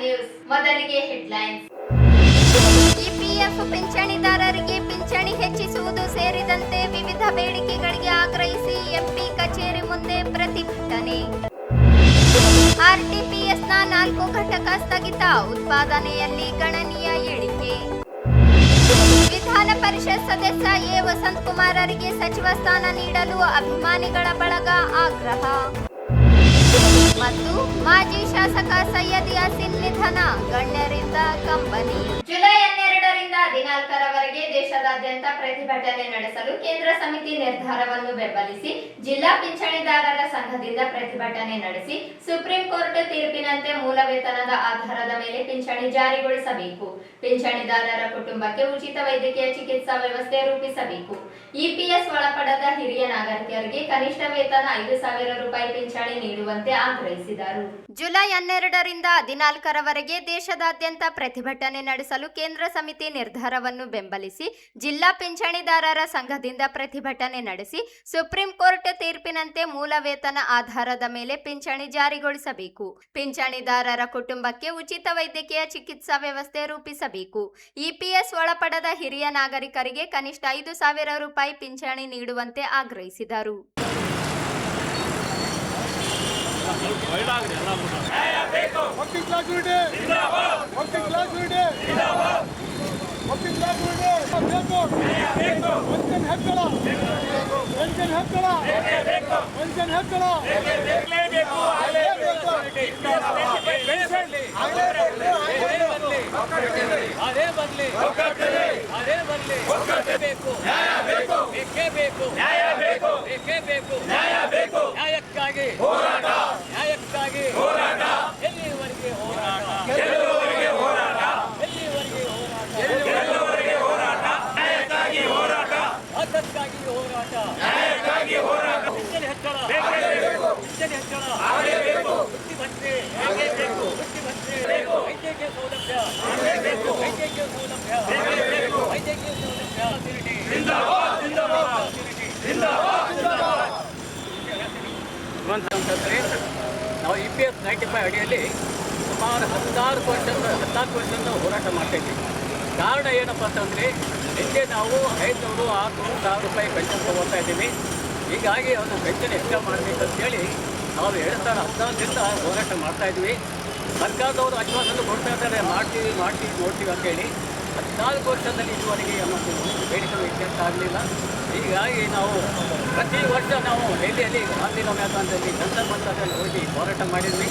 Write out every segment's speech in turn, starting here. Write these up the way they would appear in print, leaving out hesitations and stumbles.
News. ಮೊದಲಿಗೆ headlines. EPF ಪಿಂಚಣಿದಾರರಿಗೆ ಪಿಂಚಣಿ ಹೆಚ್ಚಿಸುವುದು ಸೇರಿದಂತೆ ವಿವಿಧ ಬೇಡಿಕೆಗಳಿಗೆ ಆಗ್ರಹಿಸಿ ಎಂಪಿ ಕಚೇರಿ ಮುಂದೆ ಪ್ರತಿಭಟನೆ. ಆರ್ಟಿಪಿಎಸ್ನ 4 ಘಟಕ ಸ್ಥಗಿತ, ಉತ್ಪಾದನೆಯಲ್ಲಿ ಗಣನೀಯ ಇಳಿಕೆ. ವಿಧಾನ ಪರಿಷತ್ ಸದಸ್ಯ ಎ ವಸಂತಕುಮಾರರಿಗೆ ಸಚಿವ ಸ್ಥಾನ ನೀಡಲು ಅಭಿಮಾನಿಗಳ ಬಳಗ ಆಗ್ರಹ. ಮತ್ತು ಮಾಜಿ ಶಾಸಕ ಸೈಯದ್ ಯಾಸಿನ್ ನಿಧನ, ಗಣ್ಯರಿಂದ ಕಂಬನಿ. ಜುಲೈ 12ರಿಂದ 14ರವರೆಗೆ ದೇಶದಾದ್ಯಂತ ಪ್ರತಿಭಟನೆ ನಡೆಸಲು ಕೇಂದ್ರ ಸಮಿತಿ ನಿರ್ಧಾರವನ್ನು ಬೆಂಬಲಿಸಿ ಜಿಲ್ಲಾ ಪಿಂಚಣಿದಾರರ ಸಂಘದಿಂದ ಪ್ರತಿಭಟನೆ ನಡೆಸಿ ಸುಪ್ರೀಂ ಕೋರ್ಟ್ ತೀರ್ಪಿನಂತೆ ಮೂಲ ವೇತನದ ಆಧಾರದ ಮೇಲೆ ಪಿಂಚಣಿ ಜಾರಿಗೊಳಿಸಬೇಕು. ಪಿಂಚಣಿದಾರರ ಕುಟುಂಬಕ್ಕೆ ಉಚಿತ ವೈದ್ಯಕೀಯ ಚಿಕಿತ್ಸಾ ವ್ಯವಸ್ಥೆ ರೂಪಿಸಬೇಕು. ಇಪಿಎಸ್ ಒಳಪಡದ ಹಿರಿಯ ನಾಗರಿಕರಿಗೆ ಕನಿಷ್ಠ ವೇತನ 5,000 ರೂಪಾಯಿ ಪಿಂಚಣಿ ನೀಡುವಂತೆ ಆಗ್ರಹಿಸಿದರು. ಜುಲೈ 12ರಿಂದ 14ರವರೆಗೆ ದೇಶದಾದ್ಯಂತ ಪ್ರತಿಭಟನೆ ನಡೆಸಲು ಕೇಂದ್ರ ಸಮಿತಿ ನಿರ್ಧಾರವನ್ನು ಬೆಂಬಲಿಸಿ ಜಿಲ್ಲಾ ಪಿಂಚಣಿದಾರರ ಸಂಘದಿಂದ ಪ್ರತಿಭಟನೆ ನಡೆಸಿ ಸುಪ್ರೀಂ ಕೋರ್ಟ್ ತೀರ್ಪಿನಂತೆ ಮೂಲ ವೇತನ ಆಧಾರದ ಮೇಲೆ ಪಿಂಚಣಿ ಜಾರಿಗೊಳಿಸಬೇಕು. ಪಿಂಚಣಿದಾರರ ಕುಟುಂಬಕ್ಕೆ ಉಚಿತ ವೈದ್ಯಕೀಯ ಚಿಕಿತ್ಸಾ ವ್ಯವಸ್ಥೆ ರೂಪಿಸಬೇಕು. ಇಪಿಎಸ್ ಒಳಪಡದ ಹಿರಿಯ ನಾಗರಿಕರಿಗೆ ಕನಿಷ್ಠ 5,000 ರೂಪಾಯಿ ಪಿಂಚಣಿ ನೀಡುವಂತೆ ಆಗ್ರಹಿಸಿದರು. ನ್ಯಾಯಕ್ಕಾಗಿ ಹೋರಾಟ, ಎಲ್ಲಿವರೆಗೆ ಹೋರಾಟ, ಎಲ್ಲಿವರೆಗೆ ಹೋರಾಟ, ನ್ಯಾಯಕ್ಕಾಗಿ ಹೋರಾಟ, ಹಕ್ಕಕ್ಕಾಗಿ ಹೋರಾಟ, ಪಿಂಚಣಿ ಹೆಚ್ಚಳ, ವೃತ್ತಿಭತ್ಯೆ, ವೈದ್ಯಕೀಯ ಸೌಲಭ್ಯ, ಅಂತಂದರೆ ನಾವು ಇಪಿಎಫ್ 95 ಅಡಿಯಲ್ಲಿ ಸುಮಾರು 14 ವರ್ಷದಿಂದ ಹೋರಾಟ ಮಾಡ್ತಾಯಿದ್ವಿ. ಕಾರಣ ಏನಪ್ಪ ಅಂತಂದರೆ ಹಿಂದೆ ನಾವು 500, 600, 1,000 ರೂಪಾಯಿ ಪೆನ್ಷನ್ ತೊಗೊಳ್ತಾ ಇದ್ದೀವಿ. ಹೀಗಾಗಿ ಒಂದು ಪೆನ್ಷನ್ ಹೆಚ್ಚಳ ಮಾಡಬೇಕಂತೇಳಿ ನಾವು 2014ರಿಂದ ಹೋರಾಟ ಮಾಡ್ತಾಯಿದ್ವಿ. ಸರ್ಕಾರದವರು ಆಶ್ವಾಸನೆ ಕೊಡ್ತಾ ಇದ್ದಾರೆ, ಮಾಡ್ತೀವಿ ನೋಡ್ತೀವಿ ಅಂತೇಳಿ. 14 ವರ್ಷದಲ್ಲಿ ಇದುವರೆಗೆ ನಮ್ಮದು ಬೇಡಿಕೆ ಇತ್ಯರ್ಥ ಆಗಲಿಲ್ಲ. ಹೀಗಾಗಿ ನಾವು ಪ್ರತಿ ವರ್ಷ ನಾವು ಡೆಲ್ಲಿಯಲ್ಲಿ ಗಾಂಧಿನ ಮೈದಾನದಲ್ಲಿ ಜಂತರ್ ಮಂತರಲ್ಲಿ ಹೋಗಿ ಹೋರಾಟ ಮಾಡಿದ್ವಿ.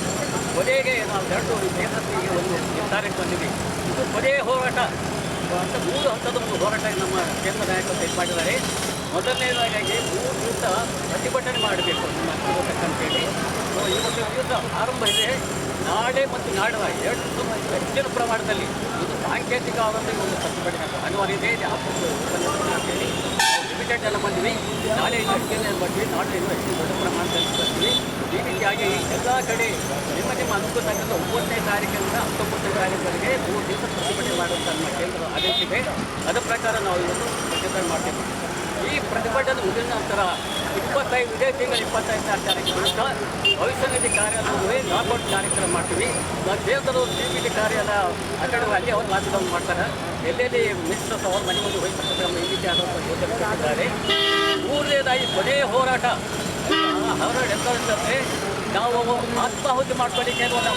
ಕೊನೆಗೆ ನಾವು ಎರಡು ನೇತೃತ್ವಕ್ಕೆ ಒಂದು ನಿರ್ಧಾರಕ್ಕೆ ಬಂದಿದ್ವಿ. ಇದು ಕೊನೆಯ ಹೋರಾಟ ಅಂತ 3 ಹಂತದ ಒಂದು ಹೋರಾಟ ನಮ್ಮ ಕೇಂದ್ರ ನಾಯಕರು ಇದು ಮಾಡಿದ್ದಾರೆ. ಮೊದಲನೇದಾಗಿ 3 ದಿವಸ ಪ್ರತಿಭಟನೆ ಮಾಡಬೇಕು ನಮ್ಮ ಅಂತೇಳಿ. ಇವತ್ತು ದಿವಸ ಆರಂಭ ಇದೆ. ನಾಳೆ ಮತ್ತು ನಾಡಿನ 2 ದಿವಸ ಹೆಚ್ಚಿನ ಪ್ರಮಾಣದಲ್ಲಿ ಇದು ಸಾಂಕೇತಿಕ ಒಂದು ಪ್ರತಿಭಟನೆ ಅನಿವಾರ್ಯ ಇದೆ. ಅಂತೇಳಿ ಲಿಮಿಟೆಡ್ ಎಲ್ಲ ಬಂದ್ವಿ. ನಾಳೆ ಹೆಚ್ಚಿನ ಬಂದ್ವಿ, ನಾಳೆಯಿಂದ ಹೆಚ್ಚಿನ ದೊಡ್ಡ ಪ್ರಮಾಣದಲ್ಲಿ ಬರ್ತೀವಿ. ಈ ರೀತಿಯಾಗಿ ಎಲ್ಲ ಕಡೆ ನಿಮ್ಮ ಅನುಕೂಲತಕ್ಕಂಥ 9ನೇ ತಾರೀಕಿನಿಂದ 19ನೇ ತಾರೀಕಿನವರೆಗೆ 3 ದಿವಸ ಪ್ರತಿಭಟನೆ ಮಾಡುವಂಥ ನಮ್ಮ ಕೇಂದ್ರ ಆದೇಶ ಇದೆ. ಅದರ ಪ್ರಕಾರ ನಾವು ಇವತ್ತು ಪ್ರತಿಭಟನೆ ಮಾಡ್ತೀವಿ. ಈ ಪ್ರತಿಭಟನೆ ಮುಗಿದ ನಂತರ 25 ಇದೇ ತಿಂಗಳ 25ನೇ ತಾರೀಕಿನ ಭವಿಷ್ಯ ನಿಧಿ ಕಾರ್ಯಾಲಯದಲ್ಲಿ ಲಾಕ್ಔಟ್ ಕಾರ್ಯಕ್ರಮ ಮಾಡ್ತೀವಿ. ದೇವದರು CBD ಕಾರ್ಯಾಲಯ ಆ ಕಡೆ ಅಲ್ಲಿ ಅವ್ರು ಲಾಕ್ಡೌನ್ ಮಾಡ್ತಾರೆ. ಎಲ್ಲೆಲ್ಲಿ ಮಿನಿಸ್ಟರ್ಸ್ ಅವ್ರ ಮನೆ ಮುಂದೆ ಹೋಗ್ತಕ್ಕಂಥ ಈ ರೀತಿ ಆದಂಥ ಯೋಜನೆ ಕೊಟ್ಟಿದ್ದಾರೆ. 3ನೇದಾಗಿ ಕೊನೆಯ ಹೋರಾಟ ಹೋರಾಟ ಎಂತಂದರೆ ನಾವು ಆತ್ಮಾಹುತಿ ಮಾಡ್ಕೊಳ್ಳಿಕ್ಕೆ ನಮ್ಮ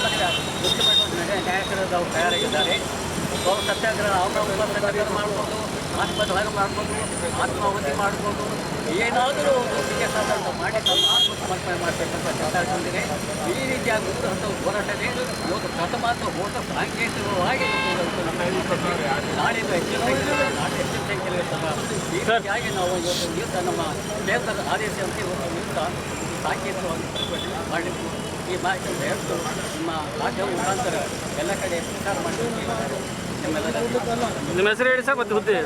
ಮುಖ್ಯಮಂತ್ರಿ ನಾಯಕರಾದ ಅವರು ತಯಾರಾಗಿದ್ದಾರೆ. ಅವರು ಸತ್ಯಾಗ್ರಹ ಸತ್ಯಾಗ್ರಹ ಮಾಡ್ಬೋದು, ಆತ್ಮಹತ್ಯೆ ಮಾಡ್ಬೋದು, ಆತ್ಮಾಹುತಿ ಮಾಡ್ಬೋದು, ಏನಾದರೂ ಒಂದು ಮಾಡಿ ನಮ್ಮ ಆತ್ಮಸಮರ್ಪಣೆ ಮಾಡಬೇಕಂತ ನಿರ್ಧಾರಗೊಂಡಿದೆ. ಈ ರೀತಿಯಾಗಿ ಹೋರಾಟನೇ ಇವತ್ತು ಪ್ರಥಮ ಹೋರಾಟ ಸಾಂಕೇತಿಕವಾಗಿ ನಾಳೆಯಿಂದ ಹೆಚ್ಚಿನ ಸಂಖ್ಯೆಯಲ್ಲಿ ಇರ್ತದೆ. ಈ ರೀತಿಯಾಗಿ ನಾವು ಇವತ್ತು ದಿವಸ ನಮ್ಮ ಕೇಂದ್ರದ ಆದೇಶದಂತೆ ಇವತ್ತು ದಿವಸ ಸಾಂಕೇತಿಕವಾಗಿ ಪ್ರತಿಭಟನೆ ಮಾಡಲಿಕ್ಕೆ ಈ ಮಾಹಿತಿಯನ್ನು ಹೇಳ್ತು ನಿಮ್ಮ ಮಾಧ್ಯಮ ಮುಖಾಂತರ ಎಲ್ಲ ಕಡೆ ಪ್ರಚಾರ ಮಾಡಲಿಕ್ಕೆ ನಿಮ್ಮ ಹೆಸರು ಹೇಳಿ ಸರ್ ಮತ್ತೆ ಹುದ್ದೆ.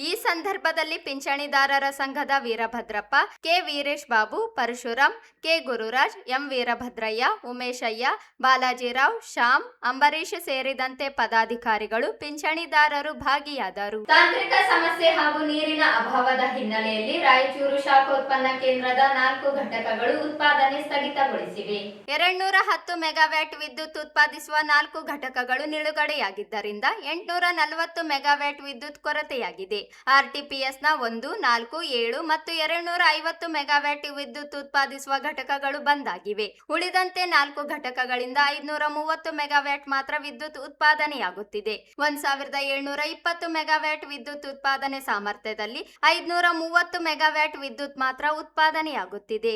ಈ ಸಂದರ್ಭದಲ್ಲಿ ಪಿಂಚಣಿದಾರರ ಸಂಘದ Veerabhadrappa, K Veeresh Babu, Parashuram, K Gururaj, M Veerabhadraiah, Umeshaiah, Balajirao, Shyam, Ambareesh ಸೇರಿದಂತೆ ಪದಾಧಿಕಾರಿಗಳು, ಪಿಂಚಣಿದಾರರು ಭಾಗಿಯಾದರು. ತಾಂತ್ರಿಕ ಸಮಸ್ಯೆ ಹಾಗೂ ನೀರಿನ ಅಭಾವದ ಹಿನ್ನೆಲೆಯಲ್ಲಿ ರಾಯಚೂರು ಶಾಖೋತ್ಪನ್ನ ಕೇಂದ್ರದ 4 ಘಟಕಗಳು ಉತ್ಪಾದನೆ ಸ್ಥಗಿತಗೊಳಿಸಿವೆ. 210 ಮೆಗಾವ್ಯಾಟ್ ವಿದ್ಯುತ್ ಉತ್ಪಾದಿಸುವ 4 ಘಟಕಗಳು ನಿಲುಗಡೆಯಾಗಿದ್ದರಿಂದ 840 ಮೆಗಾವ್ಯಾಟ್ ವಿದ್ಯುತ್ ಕೊರತೆಯಾಗಿದೆ. ಆರ್ಟಿಪಿಎಸ್ನ 1, 4, 7 ಮತ್ತು 250 ಮೆಗಾವ್ಯಾಟ್ ವಿದ್ಯುತ್ ಉತ್ಪಾದಿಸುವ ಘಟಕಗಳು ಬಂದ್ ಆಗಿವೆ. ಉಳಿದಂತೆ 4 ಘಟಕಗಳಿಂದ 530 ಮೆಗಾವ್ಯಾಟ್ ಮಾತ್ರ ವಿದ್ಯುತ್ ಉತ್ಪಾದನೆಯಾಗುತ್ತಿದೆ. 1720 ಮೆಗಾವ್ಯಾಟ್ ವಿದ್ಯುತ್ ಉತ್ಪಾದನೆ ಸಾಮರ್ಥ್ಯದಲ್ಲಿ 530 ಮೆಗಾವ್ಯಾಟ್ ವಿದ್ಯುತ್ ಮಾತ್ರ ಉತ್ಪಾದನೆಯಾಗುತ್ತಿದೆ.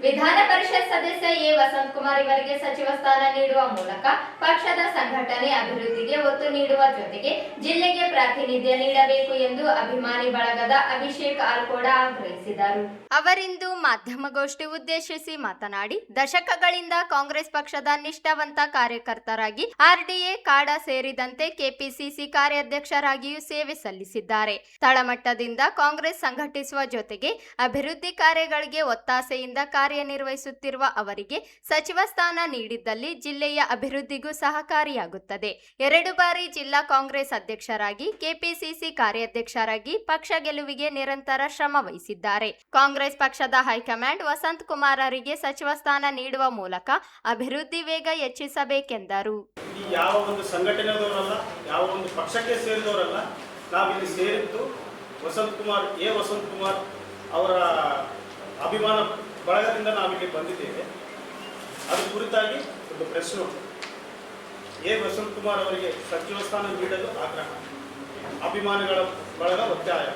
ವಿಧಾನ ಪರಿಷತ್ ಸದಸ್ಯ ಎ ವಸಂತಕುಮಾರ್ ಇವರಿಗೆ ಸಚಿವ ಸ್ಥಾನ ನೀಡುವ ಮೂಲಕ ಪಕ್ಷದ ಸಂಘಟನೆ ಅಭಿವೃದ್ಧಿಗೆ ಒತ್ತು ನೀಡುವ ಜೊತೆಗೆ ಜಿಲ್ಲೆಗೆ ಪ್ರಾತಿನಿಧ್ಯ ನೀಡಬೇಕು ಎಂದು ಅಭಿಮಾನಿ ಬಳಗದ ಅಭಿಷೇಕ್ ಆಲ್ಕೋಡ ಆಗ್ರಹಿಸಿದರು. ಅವರಿಂದು ಮಾಧ್ಯಮಗೋಷ್ಠಿ ಉದ್ದೇಶಿಸಿ ಮಾತನಾಡಿ, ದಶಕಗಳಿಂದ ಕಾಂಗ್ರೆಸ್ ಪಕ್ಷದ ನಿಷ್ಠಾವಂತ ಕಾರ್ಯಕರ್ತರಾಗಿ ಆರ್ಡಿಎ ಕಾಡಾ ಸೇರಿದಂತೆ ಕೆಪಿಸಿಸಿ ಕಾರ್ಯಾಧ್ಯಕ್ಷರಾಗಿಯೂ ಸೇವೆ ಸಲ್ಲಿಸಿದ್ದಾರೆ. ತಳಮಟ್ಟದಿಂದ ಕಾಂಗ್ರೆಸ್ ಸಂಘಟಿಸುವ ಜೊತೆಗೆ ಅಭಿವೃದ್ಧಿ ಕಾರ್ಯಗಳಿಗೆ ಒತ್ತಾಸೆಯಿಂದ ಕಾರ್ಯನಿರ್ವಹಿಸುತ್ತಿರುವ ಅವರಿಗೆ ಸಚಿವ ಸ್ಥಾನ ನೀಡಿದ್ದಲ್ಲಿ ಜಿಲ್ಲೆಯ ಅಭಿವೃದ್ಧಿಗೂ ಸಹಕಾರಿಯಾಗುತ್ತದೆ. 2 ಬಾರಿ ಜಿಲ್ಲಾ ಕಾಂಗ್ರೆಸ್ ಅಧ್ಯಕ್ಷರಾಗಿ, ಕೆಪಿಸಿಸಿ ಕಾರ್ಯಾಧ್ಯಕ್ಷರಾಗಿ ಪಕ್ಷ ಗೆಲುವಿಗೆ ನಿರಂತರ ಶ್ರಮ ವಹಿಸಿದ್ದಾರೆ. ಕಾಂಗ್ರೆಸ್ ಪಕ್ಷದ ಹೈಕಮಾಂಡ್ ವಸಂತಕುಮಾರರಿಗೆ ಸಚಿವ ಸ್ಥಾನ ನೀಡುವ ಮೂಲಕ ಅಭಿವೃದ್ಧಿ ವೇಗ ಹೆಚ್ಚಿಸಬೇಕೆಂದರು. ಯಾವ ಒಂದು ಸಂಘಟನೆದವರಲ್ಲ, ಯಾವ ಒಂದು ಪಕ್ಷಕ್ಕೆ ಸೇರಿದವರಲ್ಲ, ನಾವಿಲ್ಲಿ ಸೇರಿದ್ದು ವಸಂತಕುಮಾರ್ ಅವರ ಅಭಿಮಾನ ಬಳಗದಿಂದ ನಾವಿಲ್ಲಿ ಬಂದಿದ್ದೇವೆ. ಅದು ಕುರಿತಾಗಿ ಒಂದು ಪ್ರೆಸ್ ನೋಟ್. ವಸಂತಕುಮಾರ್ ಅವರಿಗೆ ಸಚಿವ ಸ್ಥಾನ ನೀಡಲು ಆಗ್ರಹ, ಅಭಿಮಾನಿಗಳ ಬಳಗ ಒತ್ತಾಯ.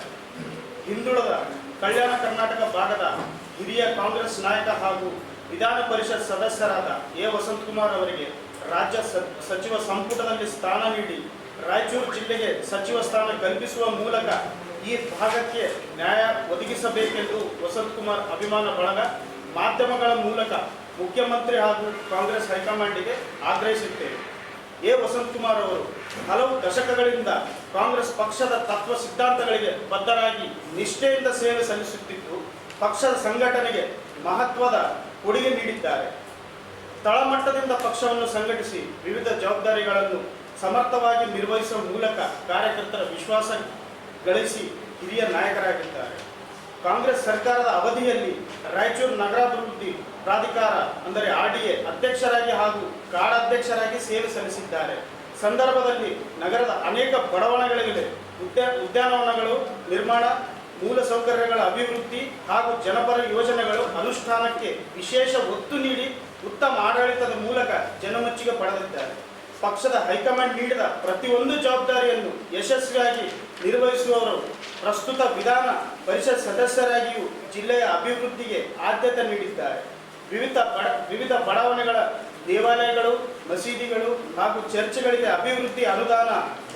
ಹಿಂದುಳಿದ ಕಲ್ಯಾಣ ಕರ್ನಾಟಕ ಭಾಗದ ಹಿರಿಯ ಕಾಂಗ್ರೆಸ್ ನಾಯಕ ಹಾಗೂ ವಿಧಾನ ಪರಿಷತ್ ಸದಸ್ಯರಾದ ವಸಂತಕುಮಾರ್ ಅವರಿಗೆ ರಾಜ್ಯ ಸಚಿವ ಸಂಪುಟದಲ್ಲಿ ಸ್ಥಾನ ನೀಡಿ ರಾಯಚೂರು ಜಿಲ್ಲೆಗೆ ಸಚಿವ ಸ್ಥಾನ ಕಲ್ಪಿಸುವ ಮೂಲಕ ಈ ಭಾಗಕ್ಕೆ ನ್ಯಾಯ ಒದಗಿಸಬೇಕೆಂದು ವಸಂತಕುಮಾರ್ ಅಭಿಮಾನ ಬಳಗ ಮಾಧ್ಯಮಗಳ ಮೂಲಕ ಮುಖ್ಯಮಂತ್ರಿ ಹಾಗೂ ಕಾಂಗ್ರೆಸ್ ಹೈಕಮಾಂಡಿಗೆ ಆಗ್ರಹಿಸುತ್ತೇವೆ. ವಸಂತಕುಮಾರ್ ಅವರು ಹಲವು ದಶಕಗಳಿಂದ ಕಾಂಗ್ರೆಸ್ ಪಕ್ಷದ ತತ್ವ ಸಿದ್ಧಾಂತಗಳಿಗೆ ಬದ್ಧರಾಗಿ ನಿಷ್ಠೆಯಿಂದ ಸೇವೆ ಸಲ್ಲಿಸುತ್ತಿದ್ದು ಪಕ್ಷದ ಸಂಘಟನೆಗೆ ಮಹತ್ವದ ಕೊಡುಗೆ ನೀಡಿದ್ದಾರೆ. ತಳಮಟ್ಟದಿಂದ ಪಕ್ಷವನ್ನು ಸಂಘಟಿಸಿ ವಿವಿಧ ಜವಾಬ್ದಾರಿಗಳನ್ನು ಸಮರ್ಥವಾಗಿ ನಿರ್ವಹಿಸುವ ಮೂಲಕ ಕಾರ್ಯಕರ್ತರ ವಿಶ್ವಾಸ ಗಳಿಸಿ ಹಿರಿಯ ನಾಯಕರಾಗಿದ್ದಾರೆ. ಕಾಂಗ್ರೆಸ್ ಸರ್ಕಾರದ ಅವಧಿಯಲ್ಲಿ ರಾಯಚೂರು ನಗರಾಭಿವೃದ್ಧಿ ಪ್ರಾಧಿಕಾರ ಅಂದರೆ ಆರ್ಡಿಎ ಅಧ್ಯಕ್ಷರಾಗಿ ಹಾಗೂ ಕಾಡಾಧ್ಯಕ್ಷರಾಗಿ ಸೇವೆ ಸಲ್ಲಿಸಿದ್ದಾರೆ. ಸಂದರ್ಭದಲ್ಲಿ ನಗರದ ಅನೇಕ ಬಡಾವಣೆಗಳಿಗೆ ಉದ್ಯಾನವನಗಳು ನಿರ್ಮಾಣ, ಮೂಲಸೌಕರ್ಯಗಳ ಅಭಿವೃದ್ಧಿ ಹಾಗೂ ಜನಪರ ಯೋಜನೆಗಳು ಅನುಷ್ಠಾನಕ್ಕೆ ವಿಶೇಷ ಒತ್ತು ನೀಡಿ ಉತ್ತಮ ಆಡಳಿತದ ಮೂಲಕ ಜನಮೆಚ್ಚುಗೆ ಪಡೆದಿದ್ದಾರೆ. ಪಕ್ಷದ ಹೈಕಮಾಂಡ್ ನೀಡಿದ ಪ್ರತಿಯೊಂದು ಜವಾಬ್ದಾರಿಯನ್ನು ಯಶಸ್ವಿಯಾಗಿ ನಿರ್ವಹಿಸುವವರು ಪ್ರಸ್ತುತ ವಿಧಾನ ಪರಿಷತ್ ಸದಸ್ಯರಾಗಿಯೂ ಜಿಲ್ಲೆಯ ಅಭಿವೃದ್ಧಿಗೆ ಆದ್ಯತೆ ನೀಡಿದ್ದಾರೆ. ವಿವಿಧ ಬಡಾವಣೆಗಳ ದೇವಾಲಯಗಳು, ಮಸೀದಿಗಳು ಹಾಗೂ ಚರ್ಚ್ಗಳಿಗೆ ಅಭಿವೃದ್ಧಿ ಅನುದಾನ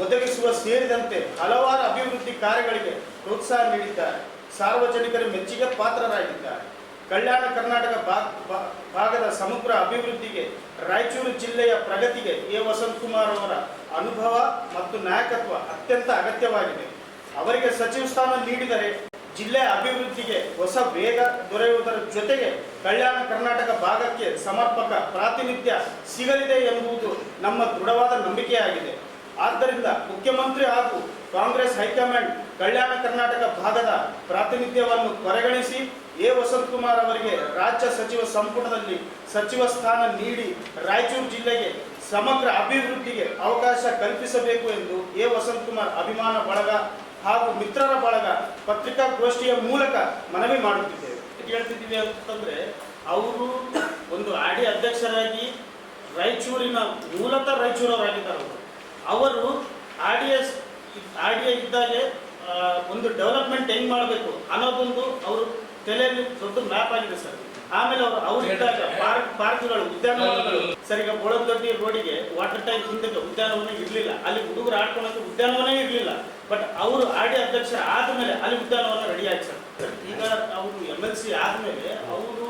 ಒದಗಿಸುವ ಸೇರಿದಂತೆ ಹಲವಾರು ಅಭಿವೃದ್ಧಿ ಕಾರ್ಯಗಳಿಗೆ ಪ್ರೋತ್ಸಾಹ ನೀಡಿದ್ದಾರೆ. ಸಾರ್ವಜನಿಕರ ಮೆಚ್ಚುಗೆ ಪಾತ್ರರಾಗಿದ್ದಾರೆ. ಕಲ್ಯಾಣ ಕರ್ನಾಟಕ ಭಾಗದ ಸಮಗ್ರ ಅಭಿವೃದ್ಧಿಗೆ, ರಾಯಚೂರು ಜಿಲ್ಲೆಯ ಪ್ರಗತಿಗೆ ವಸಂತಕುಮಾರ್ ಅವರ ಅನುಭವ ಮತ್ತು ನಾಯಕತ್ವ ಅತ್ಯಂತ ಅಗತ್ಯವಾಗಿದೆ. ಅವರಿಗೆ ಸಚಿವ ಸ್ಥಾನ ನೀಡಿದರೆ ಜಿಲ್ಲೆಯ ಅಭಿವೃದ್ಧಿಗೆ ಹೊಸ ವೇಗ ದೊರೆಯುವುದರ ಜೊತೆಗೆ ಕಲ್ಯಾಣ ಕರ್ನಾಟಕ ಭಾಗಕ್ಕೆ ಸಮರ್ಪಕ ಪ್ರಾತಿನಿಧ್ಯ ಸಿಗಲಿದೆ ಎಂಬುದು ನಮ್ಮ ದೃಢವಾದ ನಂಬಿಕೆಯಾಗಿದೆ. ಆದ್ದರಿಂದ ಮುಖ್ಯಮಂತ್ರಿ ಹಾಗೂ ಕಾಂಗ್ರೆಸ್ ಹೈಕಮಾಂಡ್ ಕಲ್ಯಾಣ ಕರ್ನಾಟಕ ಭಾಗದ ಪ್ರಾತಿನಿಧ್ಯವನ್ನು ಪರಿಗಣಿಸಿ ವಸಂತಕುಮಾರ್ ಅವರಿಗೆ ರಾಜ್ಯ ಸಚಿವ ಸಂಪುಟದಲ್ಲಿ ಸಚಿವ ಸ್ಥಾನ ನೀಡಿ ರಾಯಚೂರು ಜಿಲ್ಲೆಗೆ ಸಮಗ್ರ ಅಭಿವೃದ್ಧಿಗೆ ಅವಕಾಶ ಕಲ್ಪಿಸಬೇಕು ಎಂದು ವಸಂತಕುಮಾರ್ ಅಭಿಮಾನ ಬಳಗ ಹಾಗೂ ಮಿತ್ರರ ಬಳಗ ಪತ್ರಿಕಾಗೋಷ್ಠಿಯ ಮೂಲಕ ಮನವಿ ಮಾಡುತ್ತಿದ್ದೇವೆ. ಹೇಳ್ತಿದ್ದೀವಿ ಅಂತಂದರೆ, ಅವರು ಒಂದು ಆರ್ಡಿ ಅಧ್ಯಕ್ಷರಾಗಿ ರಾಯಚೂರಿನ ಮೂಲತಃ ರಾಯಚೂರವರಾಗಿದ್ದಾರೆ. ಅವರು ಆರ್ ಡಿ ಎ ಇದ್ದಾಗೆ ಒಂದು ಡೆವಲಪ್ಮೆಂಟ್ ಹೆಂಗೆ ಮಾಡಬೇಕು ಅನ್ನೋದೊಂದು ಅವರು ತಲೆಯಲ್ಲಿ ದೊಡ್ಡ ಮ್ಯಾಪ್ ಆಗಿದೆ ಸರ್. ಆಮೇಲೆ ಅವ್ರು ಇದ್ದಾಗ ಪಾರ್ಕ್ಗಳು, ಉದ್ಯಾನವನಗಳು ಸರ್. ಈಗ ಬೋಳದೊಡ್ಡಿ ರೋಡಿಗೆ ವಾಟರ್ ಟ್ಯಾಂಕ್ ಹಿಂದಕ್ಕೆ ಉದ್ಯಾನವನ ಇರಲಿಲ್ಲ, ಅಲ್ಲಿ ಹುಡುಗರು ಆಡ್ಕೊಳಕ್ಕೆ ಉದ್ಯಾನವನ ಇರಲಿಲ್ಲ. ಬಟ್ ಅವರು RD ಅಧ್ಯಕ್ಷರ ಆದ್ಮೇಲೆ ಅಲ್ಲಿ ಉದ್ಯಾನವನ ರೆಡಿ ಆಯ್ತು ಸರ್. ಈಗ ಅವರು MLC ಆದ್ಮೇಲೆ ಅವರು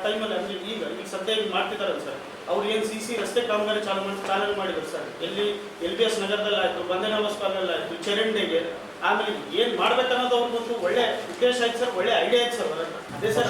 ಟೈಮಲ್ಲಿ ಅಂದ್ರೆ ಈಗ ಸದ್ಯ ಮಾಡ್ತಿದ್ದಾರೆ ಸರ್. ಅವ್ರು ಏನು CC ರಸ್ತೆ ಕಾಮಗಾರಿ ಚಾಲನೆ ಮಾಡಿದ್ರು ಸರ್. ಎಲ್ಲಿ LBS ನಗರದಲ್ಲಿ ಆಯ್ತು, ಬಂದೇ ನಮಸ್ಕಾರದಲ್ಲಿ ಆಯ್ತು, ಚರಂಡಿಗೆ. ಆಮೇಲೆ ಏನ್ ಮಾಡ್ಬೇಕನ್ನೋದು ಅವ್ರಿಗೊಂದು ಒಳ್ಳೆ ಉದ್ದೇಶ ಆಯ್ತು ಸರ್, ಒಳ್ಳೆ ಐಡಿಯಾ ಆಯ್ತು ಸರ್. ಅದೇ ಸರ್,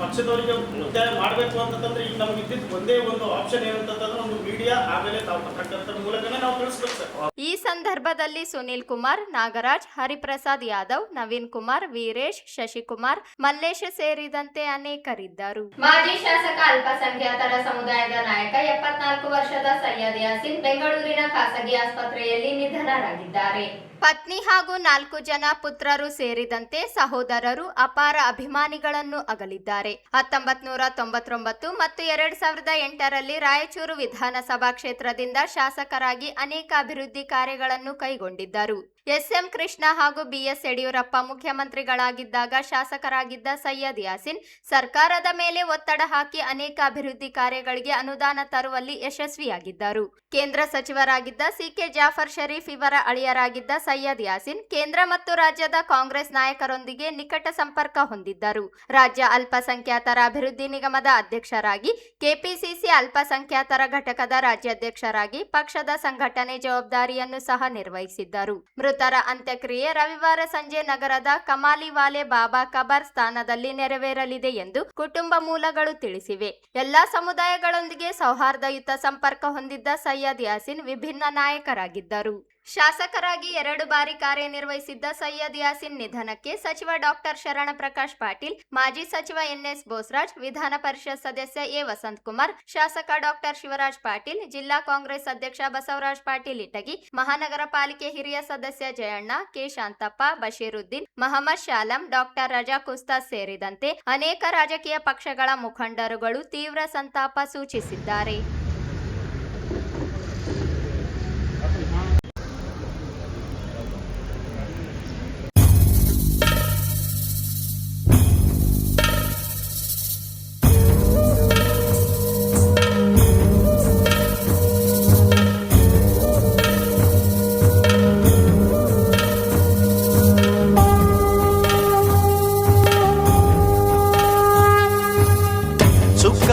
ಪಕ್ಷದವರಿಗೆ ಒತ್ತಾಯ ಮಾಡಬೇಕು ಅಂತಂದ್ರೆ ಈಗ ನಮ್ಗೆ ಇದ್ದಿದ್ದು ಒಂದೇ ಒಂದು ಆಪ್ಷನ್ ಏನಂತಂದ್ರೆ ಒಂದು ಮೀಡಿಯಾ, ಆಮೇಲೆ ತಾವು ಪತ್ರಕರ್ತರ ಮೂಲಕನೇ ನಾವು ತಿಳಿಸ್ಬೇಕು ಸರ್. ಈ ಸಂದರ್ಭದಲ್ಲಿ ಸುನಿಲ್ ಕುಮಾರ್, ನಾಗರಾಜ್, ಹರಿಪ್ರಸಾದ್ ಯಾದವ್, ನವೀನ್ ಕುಮಾರ್, ವೀರೇಶ್, ಶಶಿಕುಮಾರ್, ಮಲ್ಲೇಶ್ ಸೇರಿದಂತೆ ಅನೇಕರಿದ್ದರು. ಮಾಜಿ ಶಾಸಕ ಅಲ್ಪಸಂಖ್ಯಾತರ ಸಮುದಾಯದ ನಾಯಕ 74 ವರ್ಷದ ಸೈಯದ್ ಯಾಸಿನ್ ಬೆಂಗಳೂರಿನ ಖಾಸಗಿ ಆಸ್ಪತ್ರೆಯಲ್ಲಿ ನಿಧನರಾಗಿದ್ದಾರೆ. ಪತ್ನಿ ಹಾಗೂ 4 ಜನ ಪುತ್ರರು ಸೇರಿದಂತೆ ಸಹೋದರರು ಅಪಾರ ಅಭಿಮಾನಿಗಳನ್ನು ಅಗಲಿದ್ದಾರೆ. 1999 ಮತ್ತು 2008ರಲ್ಲಿ ರಾಯಚೂರು ವಿಧಾನಸಭಾ ಕ್ಷೇತ್ರದಿಂದ ಶಾಸಕರಾಗಿ ಅನೇಕ ಅಭಿವೃದ್ಧಿ ಕಾರ್ಯಗಳನ್ನು ಕೈಗೊಂಡಿದ್ದರು. SM ಕೃಷ್ಣ ಹಾಗೂ BS ಯಡಿಯೂರಪ್ಪ ಮುಖ್ಯಮಂತ್ರಿಗಳಾಗಿದ್ದಾಗ ಶಾಸಕರಾಗಿದ್ದ ಸೈಯದ್ ಯಾಸಿನ್ ಸರ್ಕಾರದ ಮೇಲೆ ಒತ್ತಡ ಹಾಕಿ ಅನೇಕ ಅಭಿವೃದ್ಧಿ ಕಾರ್ಯಗಳಿಗೆ ಅನುದಾನ ತರುವಲ್ಲಿ ಯಶಸ್ವಿಯಾಗಿದ್ದರು. ಕೇಂದ್ರ ಸಚಿವರಾಗಿದ್ದ CK ಜಾಫರ್ ಶರೀಫ್ ಇವರ ಅಳಿಯರಾಗಿದ್ದ ಸೈಯದ್ ಯಾಸಿನ್ ಕೇಂದ್ರ ಮತ್ತು ರಾಜ್ಯದ ಕಾಂಗ್ರೆಸ್ ನಾಯಕರೊಂದಿಗೆ ನಿಕಟ ಸಂಪರ್ಕ ಹೊಂದಿದ್ದರು. ರಾಜ್ಯ ಅಲ್ಪಸಂಖ್ಯಾತರ ಅಭಿವೃದ್ಧಿ ನಿಗಮದ ಅಧ್ಯಕ್ಷರಾಗಿ, KPCC ಅಲ್ಪಸಂಖ್ಯಾತರ ಘಟಕದ ರಾಜ್ಯಾಧ್ಯಕ್ಷರಾಗಿ ಪಕ್ಷದ ಸಂಘಟನೆ ಜವಾಬ್ದಾರಿಯನ್ನು ಸಹ ನಿರ್ವಹಿಸಿದ್ದರು. ಮೃತರ ಅಂತ್ಯಕ್ರಿಯೆ ರವಿವಾರ ಸಂಜೆ ನಗರದ ಕಮಾಲಿವಾಲೆ ಬಾಬಾ ಕಬರ್ ಸ್ಥಾನದಲ್ಲಿ ನೆರವೇರಲಿದೆ ಎಂದು ಕುಟುಂಬ ಮೂಲಗಳು ತಿಳಿಸಿವೆ. ಎಲ್ಲಾ ಸಮುದಾಯಗಳೊಂದಿಗೆ ಸೌಹಾರ್ದಯುತ ಸಂಪರ್ಕ ಹೊಂದಿದ್ದ ಸೈಯದ್ ಯಾಸಿನ್ ವಿಭಿನ್ನ ನಾಯಕರಾಗಿದ್ದರು. ಶಾಸಕರಾಗಿ 2 ಬಾರಿ ಕಾರ್ಯನಿರ್ವಹಿಸಿದ್ದ ಸೈಯದ್ ಯಾಸಿನ್ ನಿಧನಕ್ಕೆ ಸಚಿವ ಡಾಕ್ಟರ್ ಶರಣ ಪ್ರಕಾಶ್ ಪಾಟೀಲ್, ಮಾಜಿ ಸಚಿವ NS ಬೋಸರಾಜ್, ವಿಧಾನ ಪರಿಷತ್ ಸದಸ್ಯ A ವಸಂತಕುಮಾರ್, ಶಾಸಕ ಡಾಕ್ಟರ್ ಶಿವರಾಜ್ ಪಾಟೀಲ್, ಜಿಲ್ಲಾ ಕಾಂಗ್ರೆಸ್ ಅಧ್ಯಕ್ಷ ಬಸವರಾಜ್ ಪಾಟೀಲ್ ಇಟಗಿ, ಮಹಾನಗರ ಪಾಲಿಕೆ ಹಿರಿಯ ಸದಸ್ಯ ಜಯಣ್ಣ, K ಶಾಂತಪ್ಪ, ಬಶೀರುದ್ದೀನ್, ಮಹಮ್ಮದ್ ಶಾಲಂ, ಡಾಕ್ಟರ್ ರಜಾ ಕುಸ್ತಾಸ್ ಸೇರಿದಂತೆ ಅನೇಕ ರಾಜಕೀಯ ಪಕ್ಷಗಳ ಮುಖಂಡರುಗಳು ತೀವ್ರ ಸಂತಾಪ ಸೂಚಿಸಿದ್ದಾರೆ.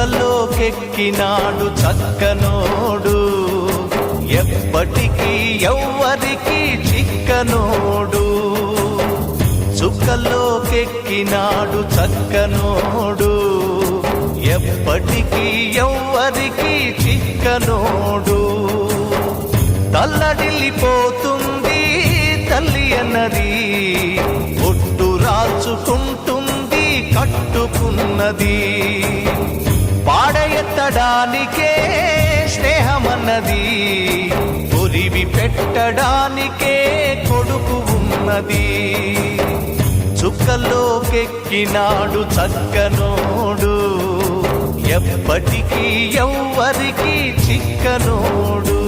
చుక్కలోకెక్కినాడు చక్కనోడు, ఎప్పటికీ ఎవ్వరికి చిక్కనోడు. చుక్కలోకెక్కినాడు చక్కనోడు, ఎప్పటికీ ఎవ్వరికి చిక్కనోడు. తల్లడిల్లిపోతుంది తల్లి అన్నది, ఒట్టు రాచుకుంటుంది కట్టుకున్నది. పాడెత్తడానికే స్నేహమన్నది, పొరివి పెట్టడానికే కొడుకు ఉన్నది. చుక్కల్లోకెక్కినాడు చక్కనోడు, ఎప్పటికీ ఎవ్వరికి చిక్కనోడు.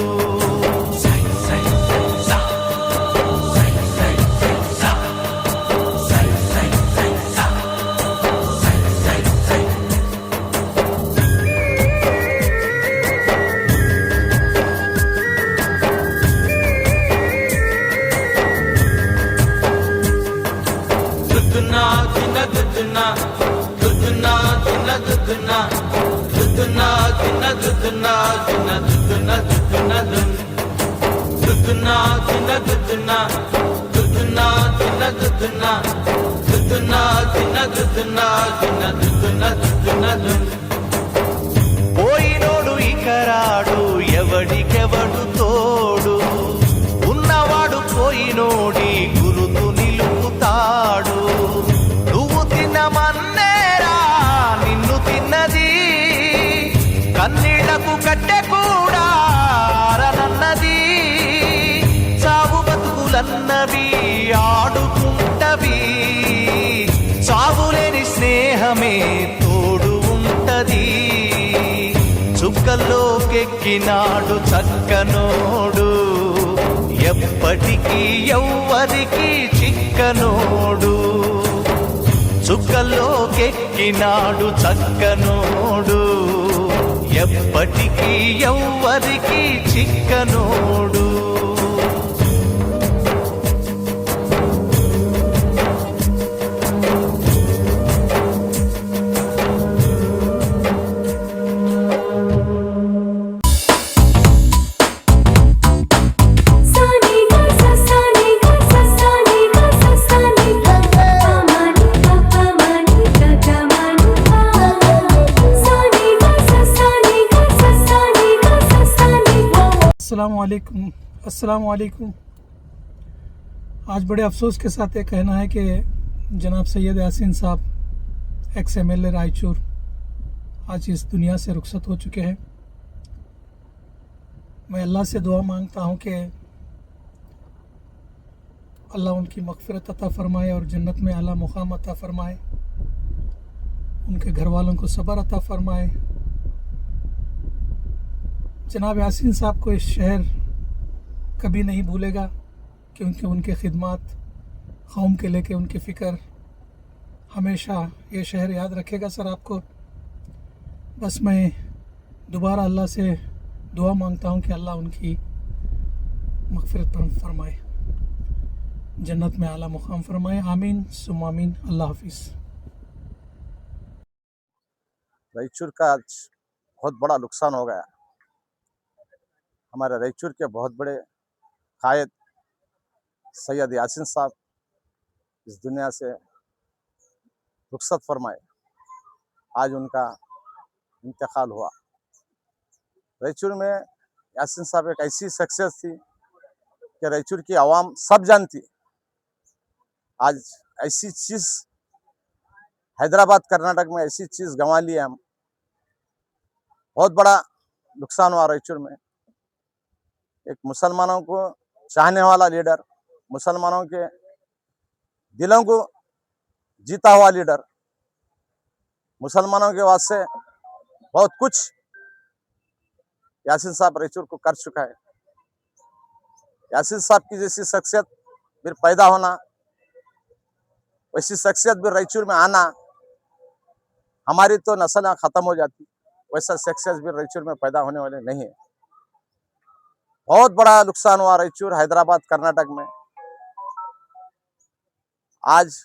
పోయినోడు ఇకరాడు, ఎవడికెవడు తోడు, ఉన్నవాడు పోయినోడి గురుతు నిలుపుతాడు. నువ్వు తిన్నమన్నేరా నిన్ను తిన్నది, కన్నీళ్లకు కట్టె కూడా ఆరనన్నది. చావు బతుకులన్నవి ఆడుకుంటవి, చావులేని స్నేహమే తోడు ఉంటది. చుక్కల్లోకెక్కినాడు చక్కనోడు, ఎప్పటికీ ఎవ్వరికి చిక్కనోడు. చుక్కల్లోకెక్కినాడు చక్కనోడు ఎప్పటికీ ఎవ్వరికి చిక్కనోడు अस्सलाम वालेकुम। आज बड़े अफसोस के साथ ये कहना है कि जनाब सैयद यासीन साहब एक्स MLA रायचूर आज इस दुनिया से रुखसत हो चुके हैं। मैं अल्लाह से दुआ मांगता हूँ कि अल्लाह उनकी मग़फ़िरत अता फ़रमाए और जन्नत में आला मुक़ाम अता फ़रमाए, उनके घर वालों को सब्र अता फ़रमाए। जनाब यासीन साहब को इस शहर कभी नहीं भूलेगा, क्योंकि उनके खिदमात कौम के लेके उनकी फ़िक्र हमेशा ये शहर याद रखेगा। सर आपको बस मैं दोबारा अल्लाह से दुआ मांगता हूँ कि अल्लाह उनकी मग़फ़िरत फरमाए, जन्नत में आला मुक़ाम फरमाए। आमीन सुम्मा आमीन। अल्लाह हाफिज़। रायचूर का आज बहुत बड़ा नुकसान हो गया। हमारे रायचूर के बहुत बड़े कायद सैयद यासीन साहब इस दुनिया से रुखसत फरमाए। आज उनका इंतकाल हुआ। रायचूर में यासीन साहब एक ऐसी शख्सियत थी कि रायचूर की आवाम सब जानती। आज ऐसी चीज़ हैदराबाद कर्नाटक में ऐसी चीज़ गंवा ली है हम। बहुत बड़ा नुकसान हुआ रायचूर में। एक मुसलमानों को चाहने वाला लीडर, मुसलमानों के दिलों को जीता हुआ लीडर, मुसलमानों के वास्ते बहुत कुछ यासीन साहब रायचूर को कर चुका है। यासीन साहब की जैसी शख्सियत फिर पैदा होना, वैसी शख्सियत भी रायचूर में आना, हमारी तो नस्ल ख़त्म हो जाती। वैसा शख्सियत भी रायचूर में पैदा होने वाले नहीं है। बहुत बड़ा नुकसान हुआ रायचूर हैदराबाद कर्नाटक में। आज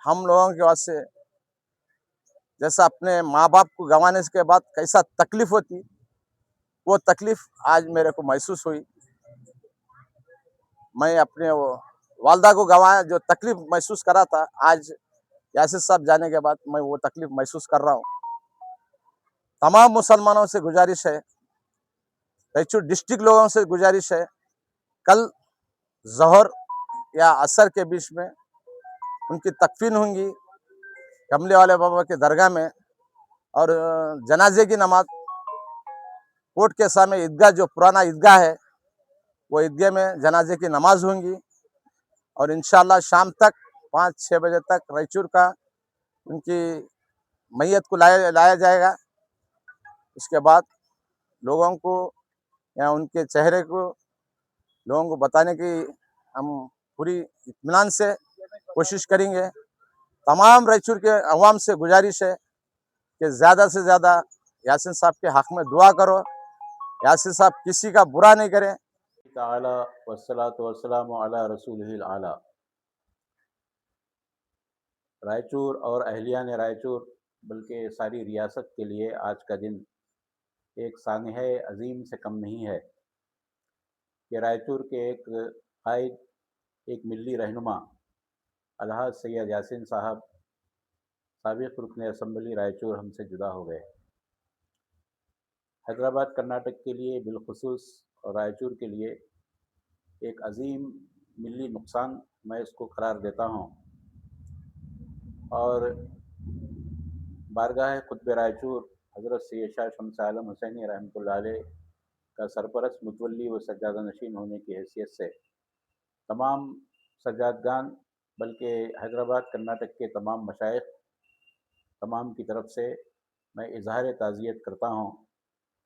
हम लोगों के वास्ते जैसा अपने माँ बाप को गंवाने के बाद कैसा तकलीफ होती, वो तकलीफ आज मेरे को महसूस हुई। मैं अपने वो वालदा को गंवाया, जो तकलीफ महसूस करा था, आज यासीन साहब जाने के बाद मैं वो तकलीफ महसूस कर रहा हूँ। तमाम मुसलमानों से गुजारिश है, रायचूर डिस्ट्रिक्ट लोगों से गुजारिश है, कल ज़ोहर या असर के बीच में उनकी तकफीन होंगी कमले वाले बाबा के दरगाह में, और जनाजे की नमाज कोर्ट के सामने ईदगाह, जो पुराना ईदगाह है, वो ईदगाह में जनाजे की नमाज होंगी। और इंशाअल्लाह शाम तक 5-6 बजे तक रायचूर का उनकी मैयत को लाया जाएगा। उसके बाद लोगों को या उनके चेहरे को लोगों को बताने की हम पूरी इत्मीनान से कोशिश करेंगे। तमाम रायचूर के अवाम से गुजारिश है कि ज़्यादा से ज़्यादा यासीन साहब के हक़ में दुआ करो। यासीन साहब किसी का बुरा नहीं करें। ताला वस्सलातु वस्सलामु अला रसूलिहिल आला। रायचूर और अहलियान रायचूर बल्कि सारी रियासत के लिए आज का दिन एक सानह अजीम से कम नहीं है कि रायचूर के एक कायद, एक मिली रहनुमा अलहाज सैयद यासीन साहब साबिक़ रुकन असम्बली रायचूर हमसे जुदा हो गए। हैदराबाद कर्नाटक के लिए बिलखुसूस और रायचूर के लिए एक अजीम मिली नुकसान मैं इसको करार देता हूँ। और बारगाह खुतब रायचूर हज़रत सैयद शाह शम्स आलम हुसैनी रहमतुल्लाह अलैह का सरपरस्त मुतवल्ली व सज्जादा नशीन होने की हैसियत से तमाम सज्जादगान बल्कि हैदराबाद कर्नाटक के तमाम मशाइख तमाम की तरफ से मैं इजहार ताज़ियत करता हूँ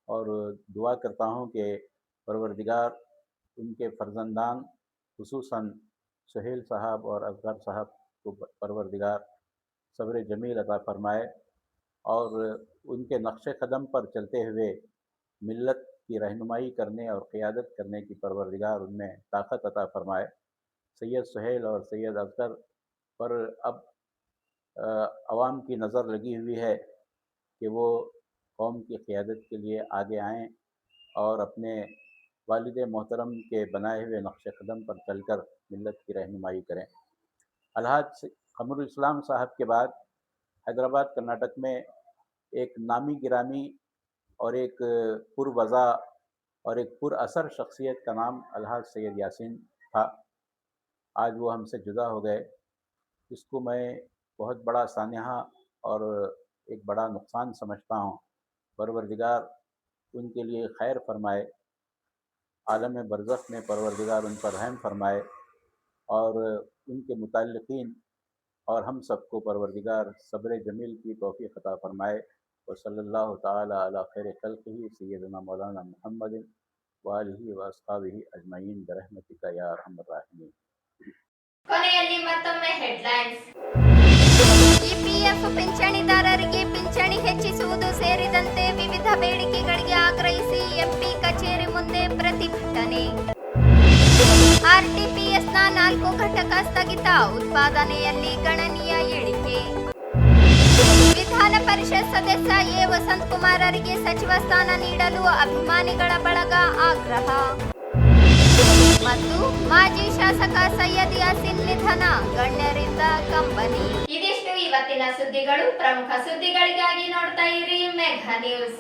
और दुआ करता हूँ कि परवरदिगार उनके फ़र्जंदान खुसूसन सुहेल साहब और असगर साहब को परवरदिगार सब्र जमील अता फरमाए और उनके नक्श कदम पर चलते हुए मिल्लत की रहनुमाई करने और क़ियादत करने की परवरदिगार उनमें ताकत अता फरमाए। सैयद सुहेल और सैयद अज़हर पर अब अवाम की नज़र लगी हुई है कि वो कौम की क़ियादत के लिए आगे आएँ और अपने वालिद मोहतरम के बनाए हुए नक्श कदम पर चलकर मिल्लत की रहनुमाई करें। अलहाज क़मरुल इस्लाम साहब के बाद हैदराबाद कर्नाटक में एक नामी गिरामी और एक पुरवज़ा और एक पुरअसर शख्सियत का नाम अलहाज सैयद यासीन था। आज वो हमसे जुदा हो गए। इसको मैं बहुत बड़ा सानिहा और एक बड़ा नुकसान समझता हूँ। परवरदिगार उनके लिए खैर फरमाए, आलम बरज़ख में परवरदिगार उन पर रहम फरमाए और उनके मुतल्लिक़ीन और हम सबको परवरदिगार सब्र जमील की तौफ़ीक़ अता फरमाए। व सल्लल्लाहु ताला अला खैर खल्क़िही सय्यदना मौलाना मुहम्मदिन व आलिहि व अस्हाबिही अजमईन बिरहमतिका या अरहमर राहिमीन। ಕೊನೆಯಲ್ಲಿ ಮತ್ತೊಮ್ಮೆ ಹೆಡ್ಲೈನ್ಸ್. ಇಪಿಎಫ್ ಪಿಂಚಣಿದಾರರಿಗೆ ಪಿಂಚಣಿ ಹೆಚ್ಚಿಸುವುದು ಸೇರಿದಂತೆ ವಿವಿಧ ಬೇಡಿಕೆಗಳಿಗೆ ಆಗ್ರಹಿಸಿ ಎಂಪಿ ಕಚೇರಿ ಮುಂದೆ ಪ್ರತಿಭಟನೆ. ಆರ್ಟಿಪಿಎಸ್ನ 4 ಘಟಕ ಸ್ಥಗಿತ, ಉತ್ಪಾದನೆಯಲ್ಲಿ ಗಣನೀಯ ಇಳಿಕೆ. ವಿಧಾನ ಪರಿಷತ್ ಸದಸ್ಯ ಎ ವಸಂತ್ ಕುಮಾರರಿಗೆ ಸಚಿವ ಸ್ಥಾನ ನೀಡಲು ಅಭಿಮಾನಿಗಳ ಬಳಗ ಆಗ್ರಹ. ಮತ್ತು ಮಾಜಿ ಶಾಸಕ ಸೈಯದ್ ಯಾಸಿನ್ ನಿಧನ, ಗಣ್ಯರಿಂದ ಕಂಬನಿ. ಇದಿಷ್ಟು ಇವತ್ತಿನ ಸುದ್ದಿಗಳು. ಪ್ರಮುಖ ಸುದ್ದಿಗಳಿಗಾಗಿ ನೋಡ್ತಾ ಇರಿ ಮೆಘಾ ನ್ಯೂಸ್.